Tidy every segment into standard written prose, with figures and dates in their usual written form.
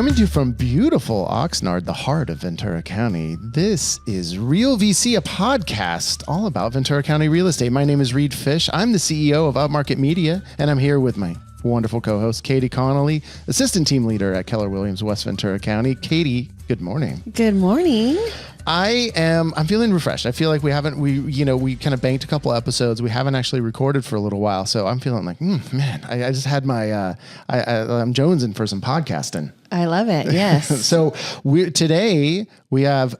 Coming to you from beautiful Oxnard, the heart of Ventura County, this is Real VC, a podcast all about Ventura County real estate. My name is Reed Fish. I'm the CEO of Upmarket Media, and I'm here with my wonderful co-host, Katie Connolly, assistant team leader at Keller Williams, West Ventura County. Katie, good morning. Good morning. I'm feeling refreshed. I feel like we kind of banked a couple episodes. We haven't actually recorded for a little while. So I'm feeling like, man, I just had my, I'm jonesing for some podcasting. I love it. Yes. So today we have,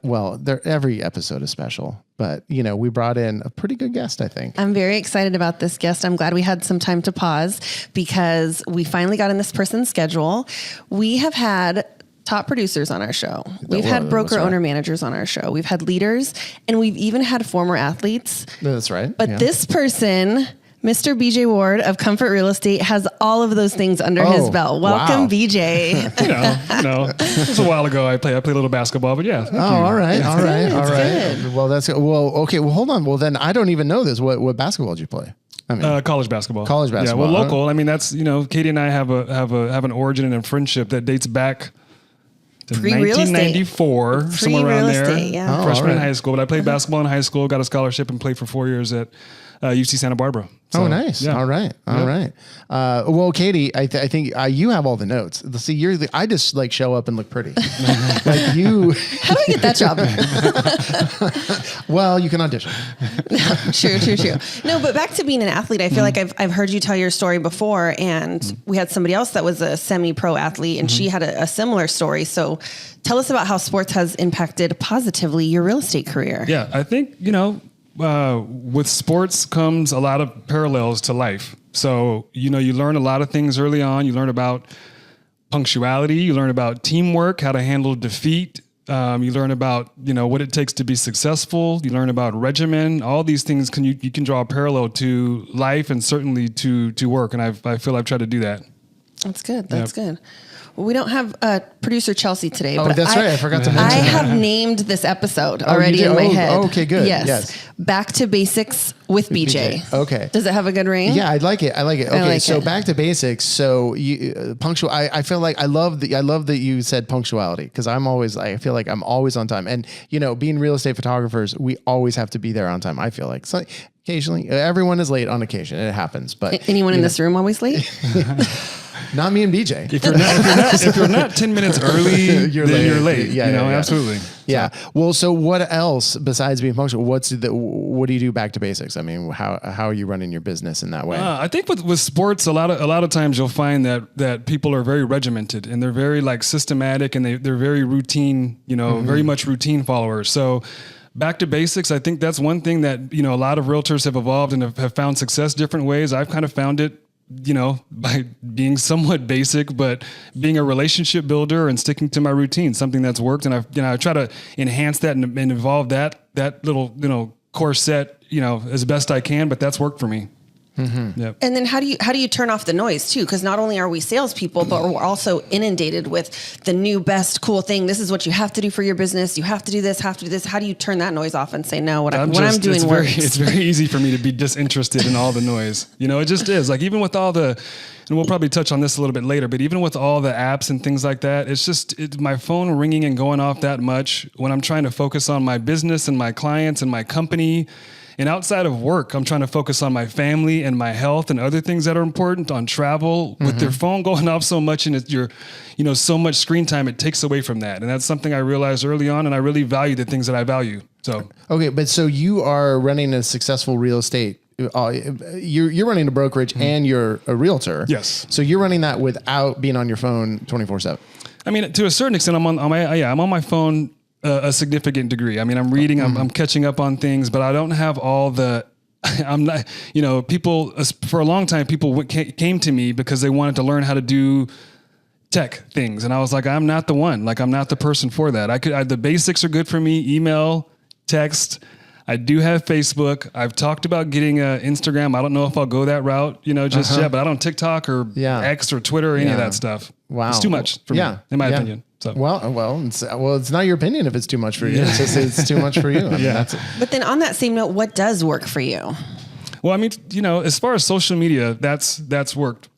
every episode is special, but we brought in a pretty good guest, I think. I'm very excited about this guest. I'm glad we had some time to pause because we finally got in this person's schedule. We have had top producers on our show. We've had broker owner managers on our show. We've had leaders, and we've even had former athletes. That's right. But this person, Mr. BJ Ward of Comfort Real Estate, has all of those things under his belt. Welcome, BJ. It was a while ago. I played a little basketball, but yeah. All right. Good. Well, that's good. Well, okay. Well, hold on. Well, then I don't even know this. What basketball did you play? I mean, college basketball. College basketball. Yeah, well, local. I mean, that's Katie and I have an origin and a friendship that dates back to 1994, somewhere around there. Yeah. Freshman in high school. But I played basketball in high school, got a scholarship, and played for 4 years at UC Santa Barbara. So, nice. Yeah. All right. Well, Katie, I think you have all the notes. See, I just like show up and look pretty. Like you. How do I get that job? Well, you can audition. True. No, but back to being an athlete, I feel like I've heard you tell your story before, and we had somebody else that was a semi-pro athlete, and she had a similar story. So tell us about how sports has impacted positively your real estate career. Yeah, I think, with sports comes a lot of parallels to life. So, you learn a lot of things early on. You learn about punctuality. You learn about teamwork, how to handle defeat. You learn about, what it takes to be successful. You learn about regimen. All these things you can draw a parallel to life and certainly to work. And I feel I've tried to do that. That's good. That's good. Well, we don't have producer Chelsea today. Oh, but that's right. I forgot to mention I that. have named this episode already in my head. Okay, good. Yes. Back to Basics with BJ. Okay. Does it have a good ring? Yeah, I like it. Okay, so back to basics. So punctual. I feel like I love that you said punctuality because I feel like I'm always on time. And being real estate photographers, we always have to be there on time. I feel like so occasionally everyone is late on occasion. It happens. But anyone in this room always late? Not me and BJ. If you're not 10 minutes early, you're late. Yeah, absolutely. Yeah. Well, so what else besides being punctual? What do you do back to basics? I mean, how are you running your business in that way? I think with sports, a lot of times you'll find that people are very regimented and they're very like systematic and they're very routine, very much routine followers. So back to basics, I think that's one thing that, a lot of realtors have evolved and have found success different ways. I've kind of found it, by being somewhat basic, but being a relationship builder and sticking to my routine, something that's worked. And I try to enhance that and evolve that little core set, as best I can, but that's worked for me. Mm-hmm. Yep. And then how do you turn off the noise too? Because not only are we salespeople, but we're also inundated with the new best cool thing. This is what you have to do for your business. You have to do this, have to do this. How do you turn that noise off and say, no, what I'm doing works? It's very easy for me to be disinterested in all the noise. It just is like, even with all the, and we'll probably touch on this a little bit later, but even with all the apps and things like that, it's my phone ringing and going off that much when I'm trying to focus on my business and my clients and my company. And outside of work, I'm trying to focus on my family and my health and other things that are important, on travel. With their phone going off so much and so much screen time, it takes away from that. And that's something I realized early on, and I really value the things that I value. So okay, but so you are running a successful real estate. You're running a brokerage and you're a realtor. Yes. So you're running that without being on your phone 24/7. I mean, to a certain extent, I'm on my phone. A significant degree. I mean, I'm reading, I'm catching up on things, but I don't have all the, I'm not, people, for a long time, people came to me because they wanted to learn how to do tech things. And I was like, I'm not the one, like, I'm not the person for that. The basics are good for me. Email, text. I do have Facebook. I've talked about getting Instagram. I don't know if I'll go that route, just yet, but I don't TikTok or X or Twitter or any of that stuff. Wow. It's too much for me, in my opinion. So. Well, it's not your opinion if it's too much for you. It's just, it's too much for you. I mean, that's it. But then on that same note, what does work for you? Well, I mean, as far as social media, that's worked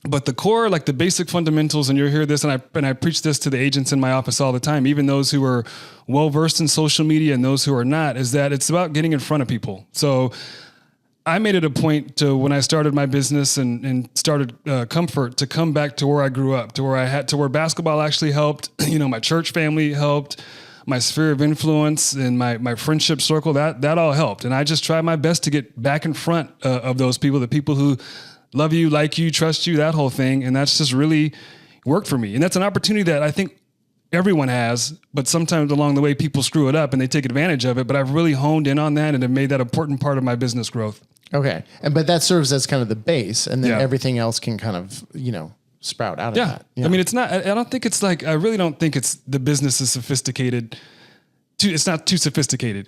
But the core, like the basic fundamentals, and you'll hear this, and I preach this to the agents in my office all the time, even those who are well-versed in social media and those who are not, is that it's about getting in front of people. So I made it a point to, when I started my business and started Comfort, to come back to where I grew up, to where basketball actually helped, my church family helped, my sphere of influence and my friendship circle, that all helped. And I just tried my best to get back in front of those people, the people who love you, like you, trust you, that whole thing. And that's just really worked for me. And that's an opportunity that I think everyone has, but sometimes along the way, people screw it up and they take advantage of it. But I've really honed in on that and have made that an important part of my business growth. Okay. But that serves as kind of the base, and then everything else can kind of, sprout out of that. Yeah. I mean, it's not, I really don't think it's, the business is sophisticated. It's not too sophisticated.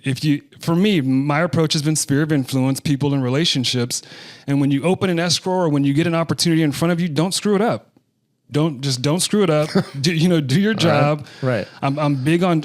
For me, my approach has been sphere of influence, people and relationships. And when you open an escrow or when you get an opportunity in front of you, don't screw it up. Don't screw it up. Do your job. Right. I'm big on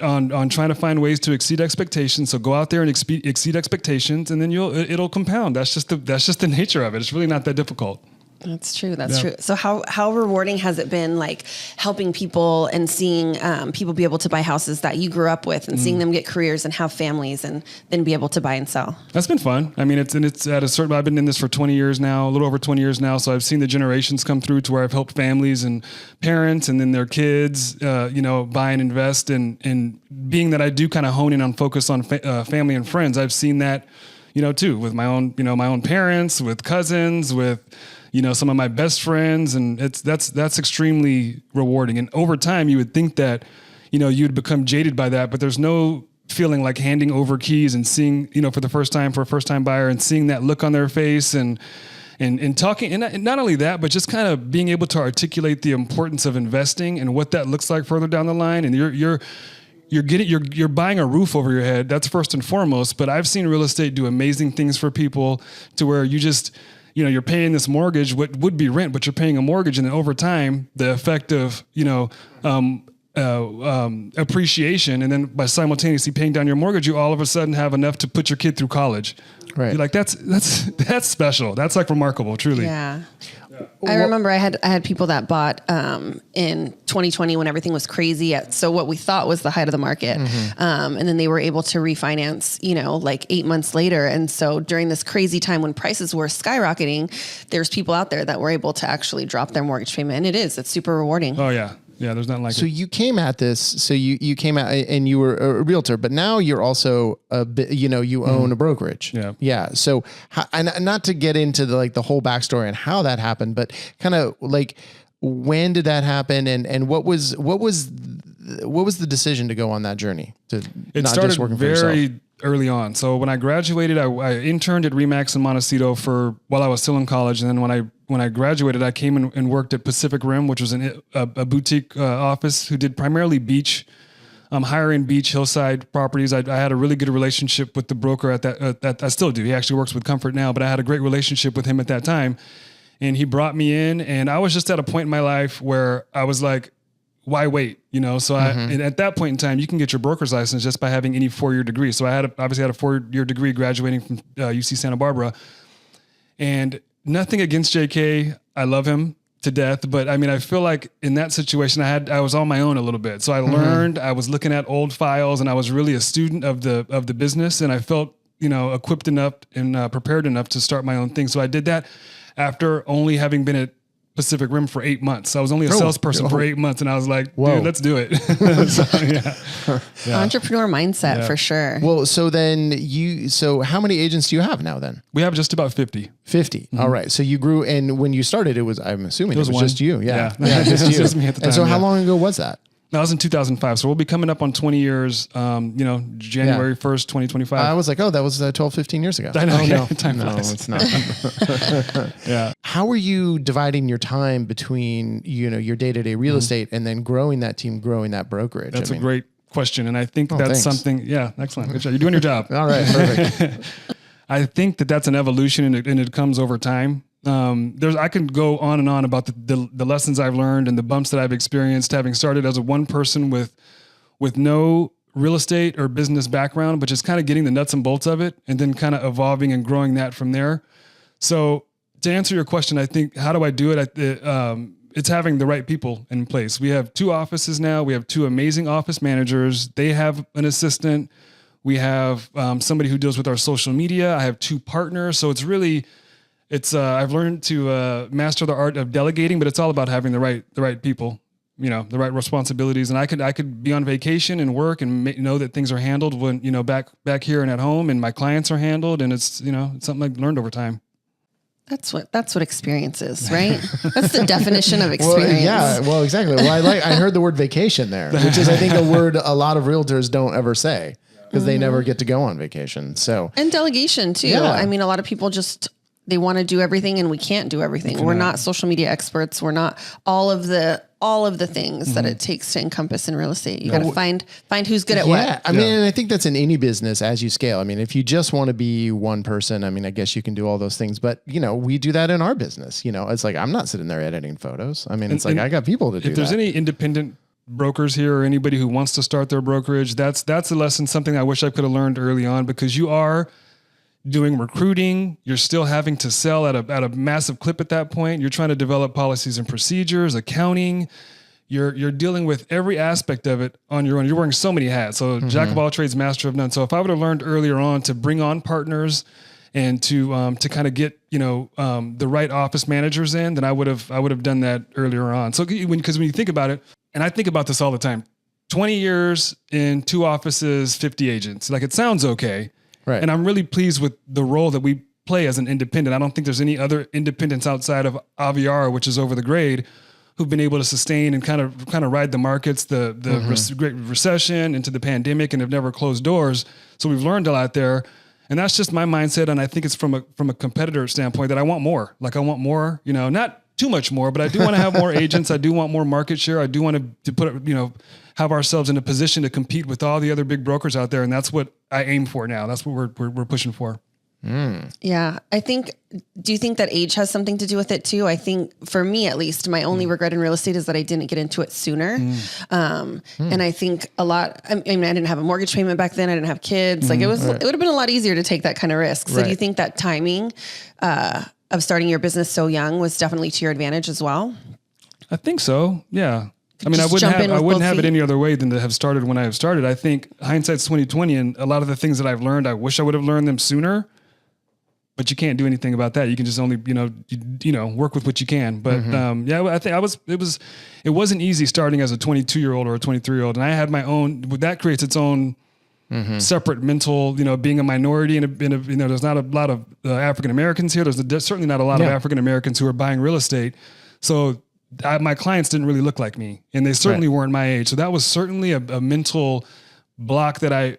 trying to find ways to exceed expectations. So go out there and exceed expectations, and then it'll compound. That's just the nature of it. It's really not that difficult. That's true. That's true. So how rewarding has it been, like helping people and seeing people be able to buy houses that you grew up with, and seeing them get careers and have families and then be able to buy and sell? That's been fun. I mean, it's at a certain, I've been in this for 20 years now, a little over 20 years now. So I've seen the generations come through to where I've helped families and parents and then their kids, buy and invest. And being that I do kind of hone in on focus on family and friends, I've seen that, too, with my own parents, with cousins, with, some of my best friends, and that's extremely rewarding. And over time, you would think that, you'd become jaded by that, but there's no feeling like handing over keys and seeing, for the first time, for a first time buyer, and seeing that look on their face and talking, and not only that, but just kind of being able to articulate the importance of investing and what that looks like further down the line. And you're buying a roof over your head. That's first and foremost. But I've seen real estate do amazing things for people to where you just, you're paying this mortgage, what would be rent, but you're paying a mortgage. And then over time, the effect of, appreciation, and then by simultaneously paying down your mortgage, you all of a sudden have enough to put your kid through college. Right. You're like, that's special. That's like remarkable, truly. Yeah. I remember I had people that bought in 2020 when everything was crazy so what we thought was the height of the market. And then they were able to refinance, like 8 months later. And so during this crazy time when prices were skyrocketing, there's people out there that were able to actually drop their mortgage payment. And it's super rewarding. Oh yeah. Yeah, there's nothing like it. So you came at this, you came out and you were a realtor, but now you're also a bit, you own a brokerage. Yeah. Yeah. So and not to get into the whole backstory and how that happened, but kind of like, when did that happen? And what was the decision to go on that journey to not just working for yourself? Very early on. So when I graduated, I interned at Remax in Montecito while I was still in college. And then when I graduated, I came and worked at Pacific Rim, which was a boutique office who did primarily beach, hiring beach hillside properties. I had a really good relationship with the broker at that. I still do. He actually works with Comfort now, but I had a great relationship with him at that time. And he brought me in, and I was just at a point in my life where I was like, why wait? So and at that point in time, you can get your broker's license just by having any 4-year degree. So I obviously had a 4-year degrry graduating from UC Santa Barbara, and nothing against JK. I love him to death, but I mean, I feel like in that situation, I was on my own a little bit. So I learned, I was looking at old files, and I was really a student of the business, and I felt, equipped enough and prepared enough to start my own thing. So I did that after only having been at Pacific Rim for 8 months. I was only a salesperson for 8 months, and I was like, dude, let's do it. Entrepreneur mindset for sure. Well, so then so how many agents do you have now then? We have just about 50. 50. Mm-hmm. All right. So you grew, and when you started, I'm assuming it was just you. Yeah. Just you. Just me at the time, and so how long ago was that? That was in 2005. So we'll be coming up on 20 years, January 1st, 2025. I was like, that was 12, 15 years ago. I know. No, it's not. Yeah. How are you dividing your time between, your day-to-day real estate and then growing that team, growing that brokerage? That's a great question. And I think that's something, excellent. Good job. You're doing your job. All right. Perfect. I think that's an evolution, and it comes over time. I can go on and on about the lessons I've learned and the bumps that I've experienced, having started as a one person with no real estate or business background, but just kind of getting the nuts and bolts of it, and then kind of evolving and growing that from there. So to answer your question, I think, how do I do it? It's having the right people in place. We have 2 offices now. We have 2 amazing office managers. They have an assistant. We have somebody who deals with our social media. I have 2 partners. So it's really, I've learned to master the art of delegating, but it's all about having the right people, the right responsibilities. And I could be on vacation and work and know that things are handled when, back here and at home, and my clients are handled. And it's, it's something I've learned over time. That's what experience is, right? That's the definition of experience. Well, exactly. Well, I heard the word vacation there, which is, I think, a word a lot of realtors don't ever say, because they never get to go on vacation. So, and delegation too. Yeah. I mean, a lot of people they want to do everything, and we can't do everything. We're not social media experts. We're not all of the things that it takes to encompass in real estate. You got to find who's good at what. Yeah. I mean, and I think that's in any business as you scale. I mean, if you just want to be one person, I mean, I guess you can do all those things, but we do that in our business. It's like, I'm not sitting there editing photos. I mean, it's like, I got people to do that. If there's any independent brokers here or anybody who wants to start their brokerage, that's a lesson, something I wish I could have learned early on, because you are doing recruiting. You're still having to sell at a massive clip at that point. You're trying to develop policies and procedures, accounting. You're dealing with every aspect of it on your own. You're wearing so many hats. So jack of all trades, master of none. So if I would have learned earlier on to bring on partners and to kind of get, the right office managers in, then I would have done that earlier on. So because when you think about it, and I think about this all the time, 20 years in 2 offices, 50 agents, like, it sounds okay. Right. And I'm really pleased with the role that we play as an independent. I don't think there's any other independents outside of Aviara, which is over the grade, who've been able to sustain and kind of ride the markets, the Great Recession into the pandemic, and have never closed doors. So we've learned a lot there. And that's just my mindset. And I think it's from a competitor standpoint that I want more. Like, I want more, not too much more, but I do want to have more agents. I do want more market share. I do want to put, have ourselves in a position to compete with all the other big brokers out there. And that's what I aim for now. That's what we're pushing for. Yeah. Do you think that age has something to do with it too? I think, for me at least, my only regret in real estate is that I didn't get into it sooner. And I think I didn't have a mortgage payment back then. I didn't have kids. Like, it would have been a lot easier to take that kind of risk. So do you think that timing, of starting your business so young was definitely to your advantage as well? I think so. Yeah. I mean, I wouldn't have it any other way than to have started when I have started. I think hindsight's 20/20, and a lot of the things that I've learned, I wish I would have learned them sooner, but you can't do anything about that. You can just only, work with what you can. But I think it wasn't easy starting as a 22-year-old or a 23-year-old. And I had my own, that creates its own separate mental, being a minority and there's not a lot of African-Americans here. There's certainly not a lot of African-Americans who are buying real estate. So my clients didn't really look like me, and they certainly weren't my age. So that was certainly a mental block that I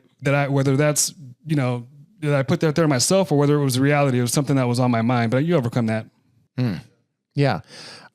whether that's, that I put that there myself or whether it was reality, it was something that was on my mind, but you overcome that. Yeah.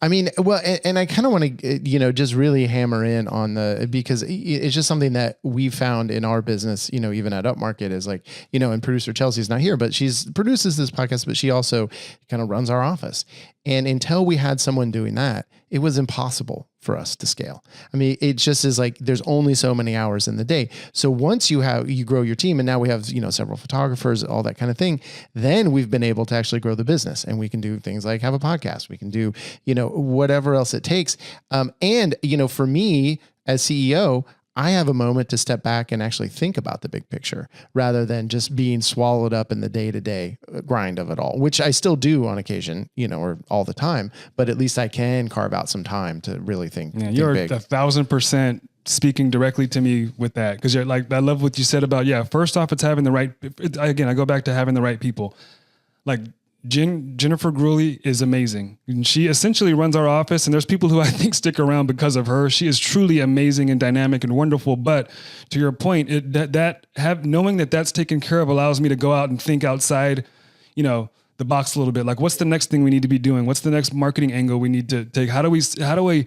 I mean, well, and I kind of want to, just really hammer in on because it's just something that we found in our business, even at Upmarket, is like, and producer Chelsea's not here, but produces this podcast, but she also kind of runs our office. And until we had someone doing that, it was impossible for us to scale. I mean, it just is like, there's only so many hours in the day. So once you grow your team, and now we have, several photographers, all that kind of thing, then we've been able to actually grow the business, and we can do things like have a podcast. We can do, whatever else it takes. And, for me as CEO, I have a moment to step back and actually think about the big picture rather than just being swallowed up in the day-to-day grind of it all, which I still do on occasion, or all the time, but at least I can carve out some time to really think. Yeah, you're big. 1,000% speaking directly to me with that. Because you're like, I love what you said about, first off, it's having the right, again, I go back to having the right people. Like, Jennifer Gruley is amazing. And she essentially runs our office, and there's people who I think stick around because of her. She is truly amazing and dynamic and wonderful. But to your point, knowing that that's taken care of allows me to go out and think outside, the box a little bit. Like, what's the next thing we need to be doing? What's the next marketing angle we need to take? How do we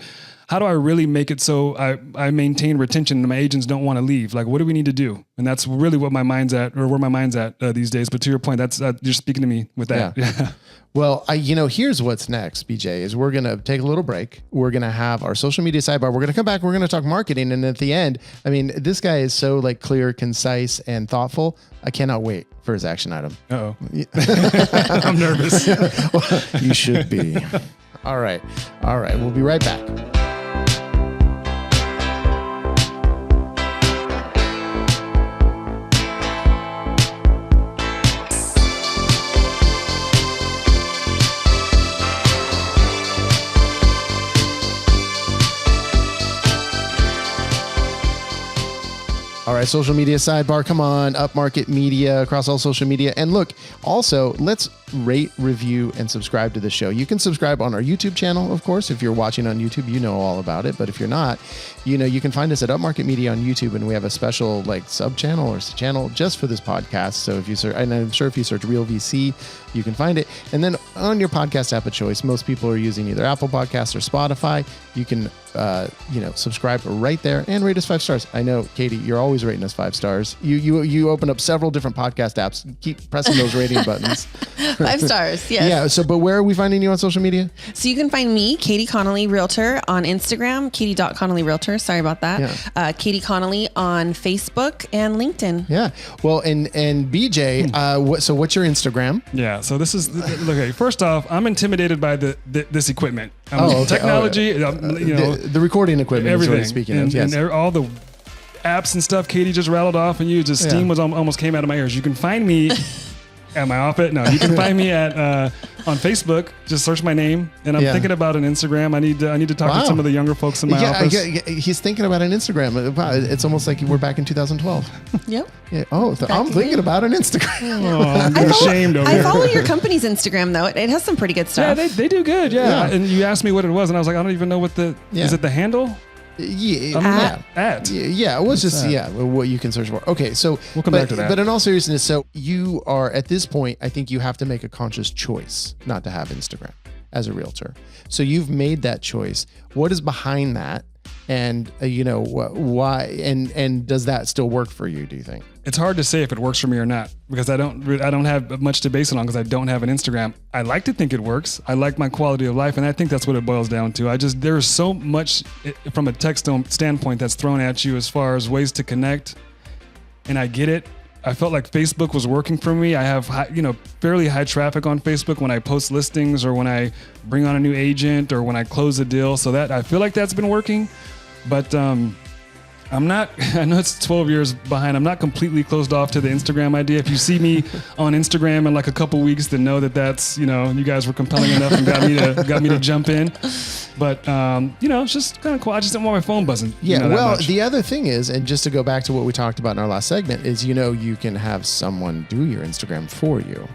how do I really make it so I maintain retention and my agents don't want to leave? Like, what do we need to do? And that's really what my mind's at, or where my mind's at these days. But to your point, that's you're speaking to me with that. Yeah. Well, here's what's next, BJ, is we're going to take a little break. We're going to have our social media sidebar. We're going to come back. We're going to talk marketing. And at the end, I mean, this guy is so like clear, concise, and thoughtful. I cannot wait for his action item. Uh-oh. I'm nervous. You should be. All right. We'll be right back. All right, social media sidebar. Come on, Upmarket Media across all social media. And look, also, let's rate, review, and subscribe to the show. You can subscribe on our YouTube channel, of course. If you're watching on YouTube, you know all about it. But if you're not, you can find us at Upmarket Media on YouTube, and we have a special like sub channel or channel just for this podcast. So if you search, and I'm sure if you search Real VC, you can find it. And then on your podcast app of choice, most people are using either Apple Podcasts or Spotify. You can subscribe right there and rate us 5 stars. I know, Katie, you're always rating us 5 stars. You open up several different podcast apps. Keep pressing those rating buttons. 5 stars, yes. Yeah. So, but where are we finding you on social media? So you can find me, Katie Connolly Realtor, on Instagram, Katie.Connolly Realtor. Sorry about that. Yeah. Katie Connolly on Facebook and LinkedIn. Yeah. Well, and BJ, so what's your Instagram? Yeah. So this is, okay, first off, I'm intimidated by this equipment. Okay. Technology, the recording equipment everything. is what he's speaking of. Yes. And all the apps and stuff Katie just rattled off, and steam was almost came out of my ears. You can find me at my office. No, you can find me at on Facebook. Just search my name, and I'm thinking about an Instagram. I need to talk to some of the younger folks in my office. He's thinking about an Instagram. It's almost like we're back in 2012. Yep. Yeah. I'm thinking about an Instagram. Oh, I'm ashamed over I here. follow your company's Instagram though. It has some pretty good stuff. Yeah, they do good. Yeah. And you asked me what it was, and I was like, I don't even know what is it the handle? Yeah. At. Yeah. It was just what you can search for. Okay, so we'll come back to that. But in all seriousness, so you are at this point, I think you have to make a conscious choice not to have Instagram as a realtor. So you've made that choice. What is behind that? And why? And does that still work for you? Do you think? It's hard to say if it works for me or not, because I don't have much to base it on, because I don't have an Instagram. I like to think it works. I like my quality of life, and I think that's what it boils down to. There's so much from a tech standpoint that's thrown at you as far as ways to connect, and I get it. I felt like Facebook was working for me. I have fairly high traffic on Facebook when I post listings, or when I bring on a new agent, or when I close a deal. So that I feel like that's been working, but I'm not, I know it's 12 years behind. I'm not completely closed off to the Instagram idea. If you see me on Instagram in like a couple weeks, then know that's, you guys were compelling enough and got me to jump in. But, it's just kind of cool. I just didn't want my phone buzzing. Yeah. Well, much. The other thing is, and just to go back to what we talked about in our last segment is, you can have someone do your Instagram for you.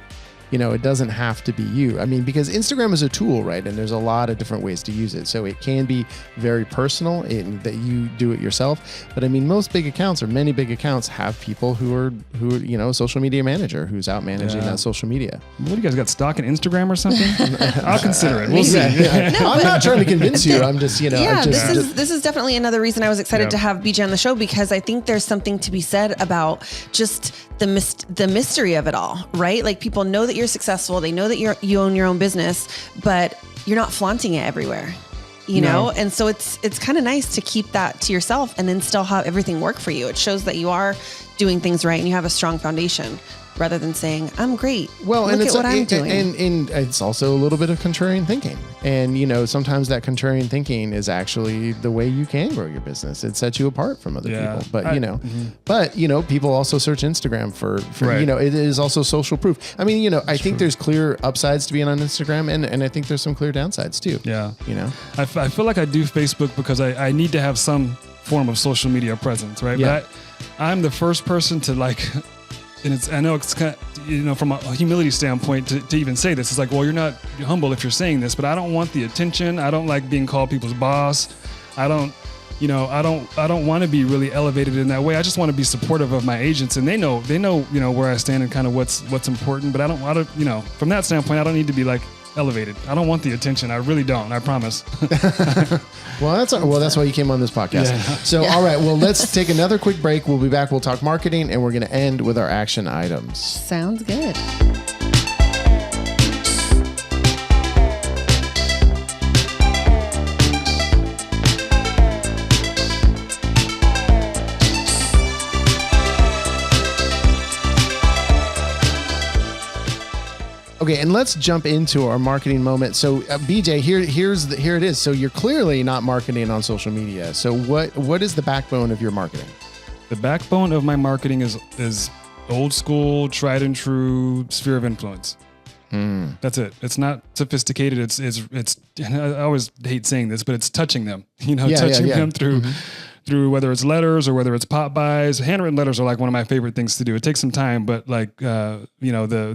It doesn't have to be you. I mean, because Instagram is a tool, right? And there's a lot of different ways to use it. So it can be very personal in that you do it yourself. But I mean, most big accounts, or many big accounts, have people who are a social media manager who's out managing that social media. What do you guys got, stock in Instagram or something? I'll consider it. We'll see. No, I'm not trying to convince you. I'm just, this is definitely another reason I was excited to have BJ on the show, because I think there's something to be said about just the mystery of it all, right? Like, people know that you're successful, they know that you own your own business, but you're not flaunting it everywhere, know? And so it's kind of nice to keep that to yourself and then still have everything work for you. It shows that you are doing things right and you have a strong foundation, rather than saying, I'm great. Well, look at what I'm doing. And it's also a little bit of contrarian thinking. And, sometimes that contrarian thinking is actually the way you can grow your business. It sets you apart from other people. But, people also search Instagram for right. It is also social proof. I mean, I think there's clear upsides to being on Instagram, and I think there's some clear downsides too. Yeah. I feel like I do Facebook because I need to have some form of social media presence, right? Yeah. But I'm the first person to and I know it's kind of, from a humility standpoint to even say this. It's like, well, you're not humble if you're saying this, but I don't want the attention. I don't like being called people's boss. I don't want to be really elevated in that way. I just want to be supportive of my agents, and they know, where I stand and kind of what's important. But I don't want to, from that standpoint, I don't need to be like elevated. I don't want the attention. I really don't. I promise. Well, that's why you came on this podcast. Yeah. So, all right, well, let's take another quick break. We'll be back. We'll talk marketing, and we're going to end with our action items. Sounds good. Okay, and let's jump into our marketing moment. So, BJ, here it is. So you're clearly not marketing on social media. So what is the backbone of your marketing? The backbone of my marketing is old school, tried and true sphere of influence. That's it. It's not sophisticated. It's. I always hate saying this, but it's touching them. Touching them through whether it's letters or whether it's pop buys. Handwritten letters are like one of my favorite things to do. It takes some time, but the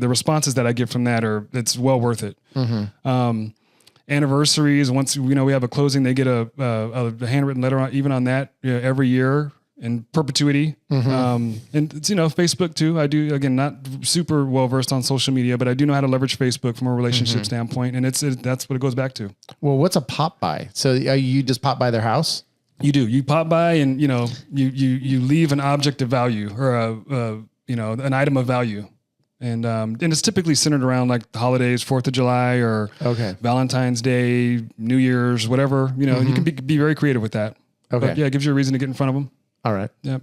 responses that I get from that it's well worth it. Anniversaries, once we have a closing, they get a handwritten letter even on that every year in perpetuity. And it's Facebook too. I do, again, not super well versed on social media, but I do know how to leverage Facebook from a relationship standpoint, and that's what it goes back to. Well, what's a pop by? So you just pop by their house? You do. You pop by and you leave an object of value or an item of value, and it's typically centered around like the holidays, 4th of July or Valentine's Day, New Year's, whatever. You can be very creative with that. Okay. But yeah, it gives you a reason to get in front of them. All right. Yep.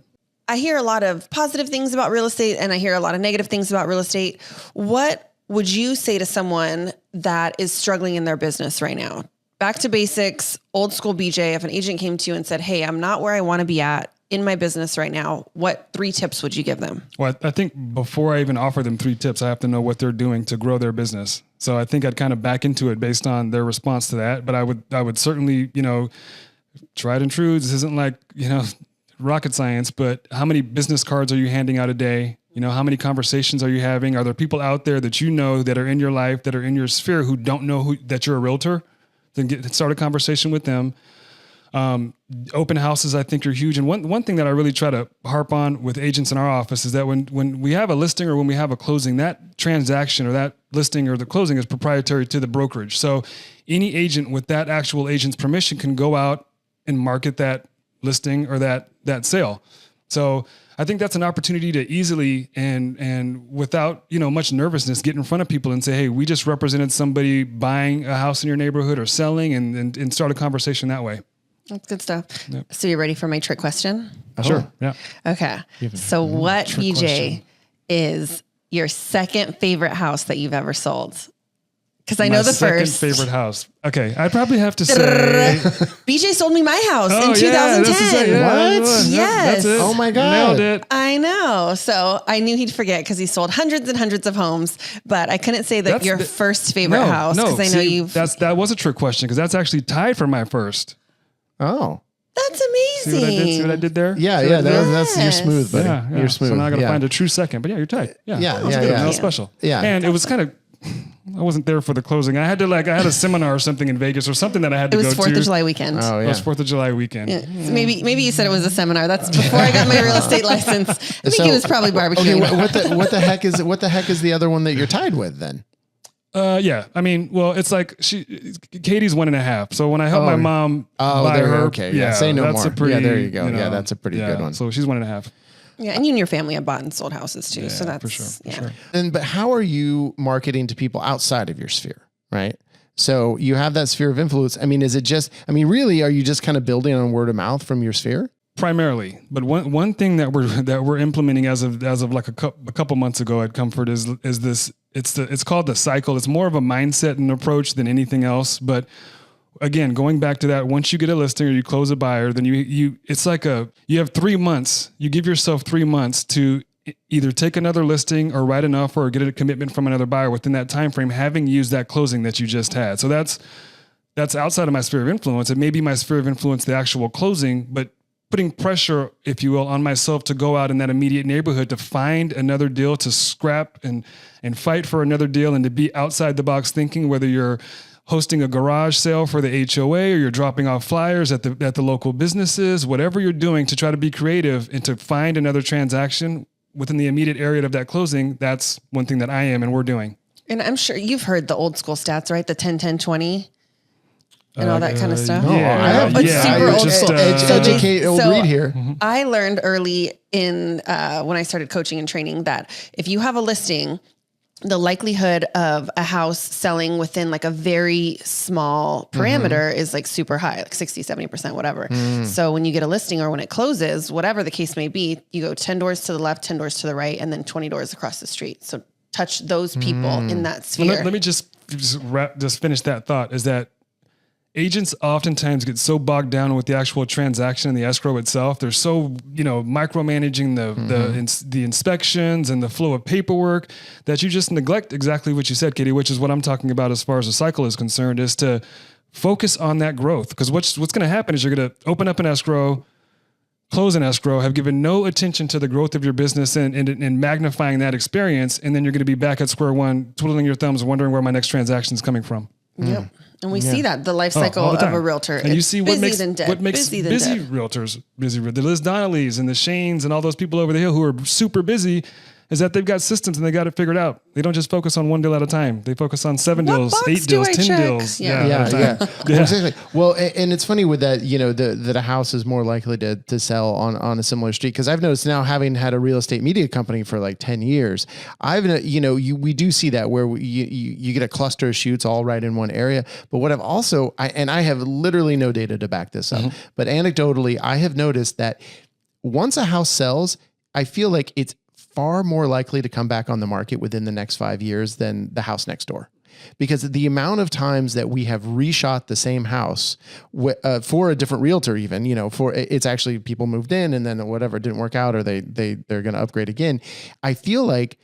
I hear a lot of positive things about real estate and I hear a lot of negative things about real estate. What would you say to someone that is struggling in their business right now? Back to basics, old school BJ, if an agent came to you and said, hey, I'm not where I want to be at in my business right now, what 3 tips would you give them? Well, I think before I even offer them 3 tips, I have to know what they're doing to grow their business. So I think I'd kind of back into it based on their response to that. But I would certainly, tried and true. This isn't like, rocket science, but how many business cards are you handing out a day? How many conversations are you having? Are there people out there that that are in your life, that are in your sphere who don't know that you're a realtor? Then start a conversation with them. Open houses, I think, are huge. And one thing that I really try to harp on with agents in our office is that when we have a listing or when we have a closing, that transaction or that listing or the closing is proprietary to the brokerage. So any agent with that actual agent's permission can go out and market that listing or that sale. So I think that's an opportunity to easily and without, much nervousness, get in front of people and say, hey, we just represented somebody buying a house in your neighborhood or selling and start a conversation that way. That's good stuff. Yep. So you ready for my trick question? Sure. Yeah. Okay. So what, BJ, is your second favorite house that you've ever sold? Because I know the first. Second favorite house. Okay. I'd probably have to say. BJ sold me my house in 2010. What? Yes. That's it. Oh my God. Nailed it. I know. So I knew he'd forget because he sold hundreds and hundreds of homes, but I couldn't say that your first favorite house because I know you've. That was a trick question because that's actually tied for my first. Oh. That's amazing. See what I did there? Yeah. That's you're smooth, buddy. Yeah. You're smooth. So now I got to find a true second. But yeah, you're tight. Yeah. That was special. Yeah. And it was kind of. I wasn't there for the closing. I had a seminar or something in Vegas or something that I had to go to. It was 4th of July weekend. Oh, yeah. It was 4th of July weekend. Yeah. So maybe you said it was a seminar. That's before I got my real estate license. I think it was probably barbecuing. Okay, what the heck is the other one that you're tied with then? Yeah. I mean, well, it's like Katie's 1.5. So when I help my mom buy her, okay. Yeah. Say no more. There you go. That's a pretty good one. So she's 1.5. Yeah, and you and your family have bought and sold houses too. So that's for sure. But how are you marketing to people outside of your sphere, right? So you have that sphere of influence. I mean, really, are you just kind of building on word of mouth from your sphere? Primarily, but one thing that we're implementing as of like a couple months ago at Comfort is this. It's called the cycle. It's more of a mindset and approach than anything else, but. Again, going back to that, once you get a listing or you close a buyer, then you have 3 months. You give yourself 3 months to either take another listing or write an offer or get a commitment from another buyer within that time frame, having used that closing that you just had. So that's outside of my sphere of influence. It may be my sphere of influence, the actual closing, but putting pressure, if you will, on myself to go out in that immediate neighborhood to find another deal, to scrap and fight for another deal, and to be outside the box thinking, whether you're hosting a garage sale for the HOA or you're dropping off flyers at the local businesses, whatever you're doing to try to be creative and to find another transaction within the immediate area of that closing, that's one thing that I am and we're doing. And I'm sure you've heard the old school stats, right? The 10-10-20 and all that kind of stuff. No, I have. But super old school. Educate old read here. I learned early in when I started coaching and training that if you have a listing, the likelihood of a house selling within like a very small parameter is like super high, like 60, 70%, whatever. So when you get a listing or when it closes, whatever the case may be, you go 10 doors to the left, 10 doors to the right, and then 20 doors across the street. So touch those people in that sphere. Well, let me just finish that thought, is that agents oftentimes get so bogged down with the actual transaction and the escrow itself. They're so, micromanaging the inspections and the flow of paperwork that you just neglect exactly what you said, Katie, which is what I'm talking about as far as the cycle is concerned, is to focus on that growth. Because what's going to happen is you're going to open up an escrow, close an escrow, have given no attention to the growth of your business and magnifying that experience. And then you're going to be back at square one, twiddling your thumbs, wondering where my next transaction is coming from. Yep. And we see that the life cycle of a realtor. And you see what makes busy realtors busy. The Liz Donnellys and the Shanes and all those people over the hill who are super busy is that they've got systems and they got it figured out. They don't just focus on one deal at a time. They focus on 7 deals, 8 deals, 10 deals. Yeah. Exactly. Well, and it's funny with that, that a house is more likely to sell on a similar street. Cause I've noticed now, having had a real estate media company for like 10 years, we do see that where you get a cluster of shoots all right in one area. But what I've also, I have literally no data to back this up, but anecdotally, I have noticed that once a house sells, I feel like it's far more likely to come back on the market within the next 5 years than the house next door. Because the amount of times that we have reshot the same house for a different realtor, even, for it's actually people moved in and then whatever didn't work out or they're going to upgrade again. I feel like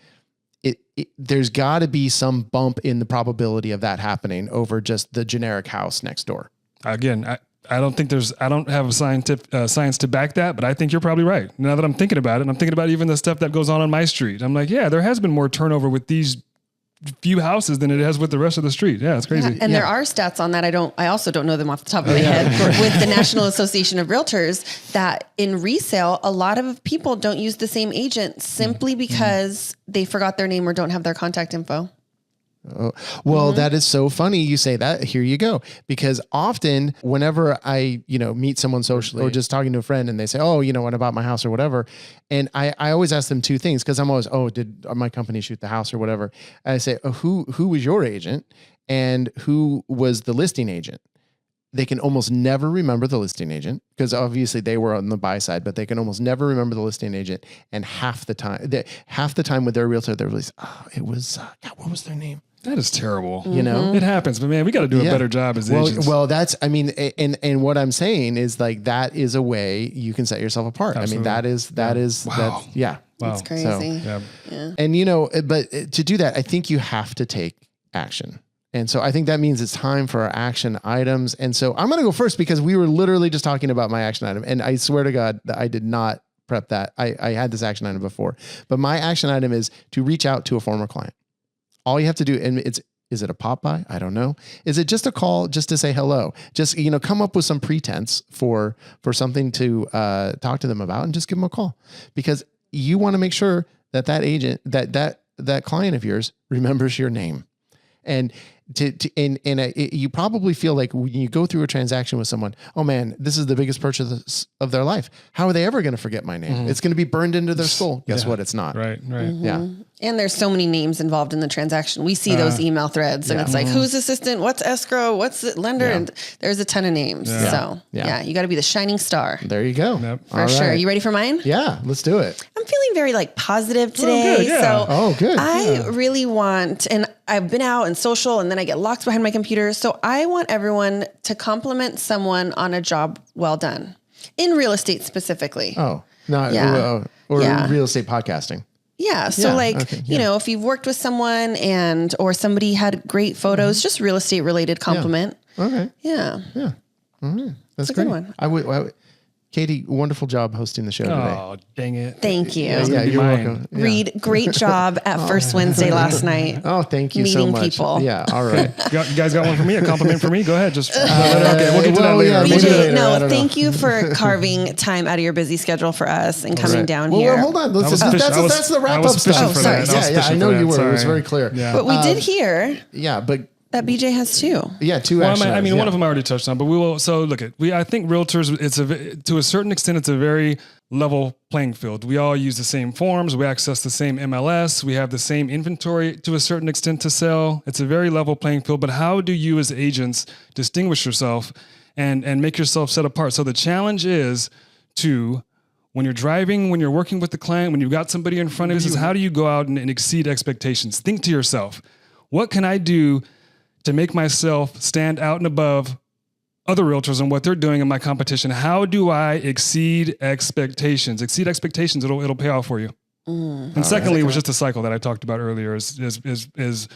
there's got to be some bump in the probability of that happening over just the generic house next door. Again, I don't have a science to back that, but I think you're probably right. Now that I'm thinking about it, and I'm thinking about even the stuff that goes on my street. I'm like, yeah, there has been more turnover with these few houses than it has with the rest of the street. Yeah, it's crazy. Yeah, and there are stats on that. I also don't know them off the top of my head with the National Association of Realtors that in resale, a lot of people don't use the same agent simply because they forgot their name or don't have their contact info. Oh, well, that is so funny you say that. Here you go. Because often whenever I, meet someone socially or just talking to a friend and they say, oh, what about my house or whatever. And I always ask them 2 things because I'm always, did my company shoot the house or whatever? And I say, who was your agent and who was the listing agent? They can almost never remember the listing agent because obviously they were on the buy side, but they can almost never remember the listing agent. And half the time with their realtor, they're like, it was, what was their name? That is terrible. It happens, but man, we got to do a better job as agents. Well, and what I'm saying is like, that is a way you can set yourself apart. Absolutely. I mean, that is, wow. That's crazy. So, and but to do that, I think you have to take action. And so I think that means it's time for our action items. And so I'm going to go first because we were literally just talking about my action item. And I swear to God that I did not prep that. I had this action item before, but my action item is to reach out to a former client. All you have to do, and is it a pop by? I don't know. Is it just a call just to say hello? Just, come up with some pretense for something to talk to them about and just give them a call because you want to make sure that agent, that client of yours remembers your name. And you probably feel like when you go through a transaction with someone, oh man, this is the biggest purchase of their life. How are they ever going to forget my name? It's going to be burned into their skull. Guess what? It's not. Right. Yeah. And there's so many names involved in the transaction. We see those email threads and it's like, who's assistant? What's escrow? What's the lender? And there's a ton of names. Yeah. So you got to be the shining star. There you go. Yep. For sure. You ready for mine? Yeah, let's do it. I'm feeling very positive today. Good, yeah. So good. I really want, and I've been out and social and then I get locked behind my computer. So I want everyone to compliment someone on a job well done in real estate specifically. Oh, no. Or real estate podcasting. Yeah. So if you've worked with someone or somebody had great photos, just real estate related compliment. Okay. Yeah. Yeah. All right. That's a great. good one. I would Katie, wonderful job hosting the show today. Oh, dang it. Thank you. Yeah, you're welcome. Yeah. Reed, great job at First Wednesday last night. Oh, thank you so Meeting much. people. Yeah, all right. You guys got one for me? A compliment for me? Go ahead. Just okay. We'll get to that later. Yeah, maybe BJ, later, I no, don't thank you for carving time out of your busy schedule for us and coming Right. down Well, here. hold on. That's I the was wrap-up fishing stuff. for that. Yeah, I know you were. It was very clear. Yeah. But we did hear Yeah, but that BJ has two. yeah, two Well, action I mean, items, one of them I already touched on, but we will. So look, I think realtors, to a certain extent, it's a very level playing field. We all use the same forms. We access the same MLS. We have the same inventory to a certain extent to sell. It's a very level playing field. But how do you, as agents, distinguish yourself and make yourself set apart? So the challenge is to, when you're driving, when you're working with the client, when you've got somebody in front of you, is how do you go out and exceed expectations? Think to yourself, what can I do to make myself stand out and above other realtors and what they're doing in my competition? How do I exceed expectations? Exceed expectations, it'll pay off for you. And secondly, it was just a cycle that I talked about earlier, is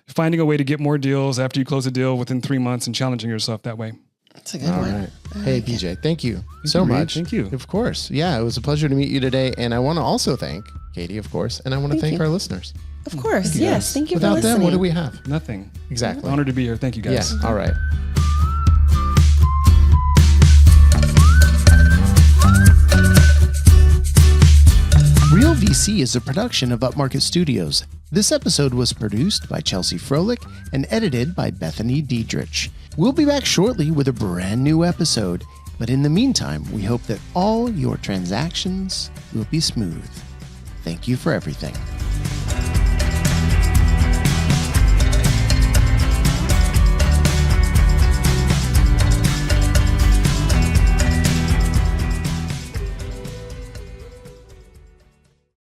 finding a way to get more deals after you close a deal within 3 months and challenging yourself that way. That's a good one. Right. Hey, BJ, thank you so Reed. much. Thank you. Of course. Yeah, it was a pleasure to meet you today. And I want to also thank Katie, of course, and I want to thank our listeners. Of course. Yes. Thank you for Without listening. them, what do we have? Nothing. Exactly. Honored to be here. Thank you, guys. Yeah, all right. Real VC is a production of Upmarket Studios. This episode was produced by Chelsea Froelich and edited by Bethany Diedrich. We'll be back shortly with a brand new episode, but in the meantime, we hope that all your transactions will be smooth. Thank you for everything.